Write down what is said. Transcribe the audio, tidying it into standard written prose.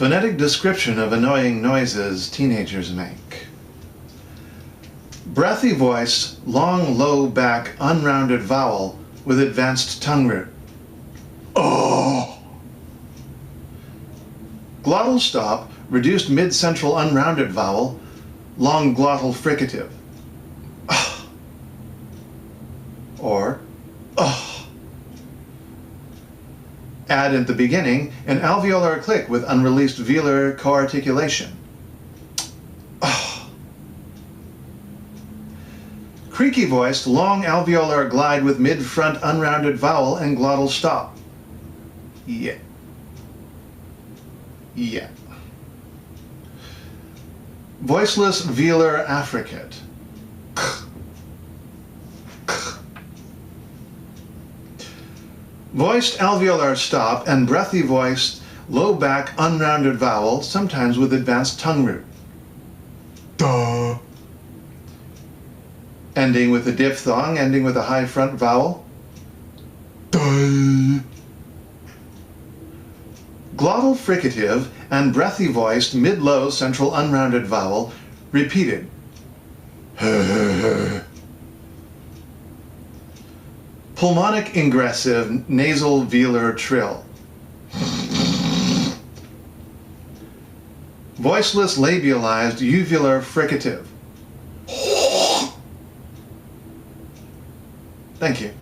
Phonetic description of annoying noises teenagers make. Breathy voice, long, low back, unrounded vowel with advanced tongue root. Oh. Glottal stop, reduced mid-central unrounded vowel, long glottal fricative. Or add at the beginning an alveolar click with unreleased velar co-articulation. Creaky voiced, long alveolar glide with mid-front unrounded vowel and glottal stop. Yeah. Yeah. Voiceless velar affricate. Voiced alveolar stop and breathy voiced, low back, unrounded vowel, sometimes with advanced tongue root. Duh. Ending with a diphthong, ending with a high front vowel. Duh. Glottal fricative and breathy voiced, mid-low, central unrounded vowel, repeated. Pulmonic ingressive, nasal velar trill. Voiceless labialized, uvular fricative. Thank you.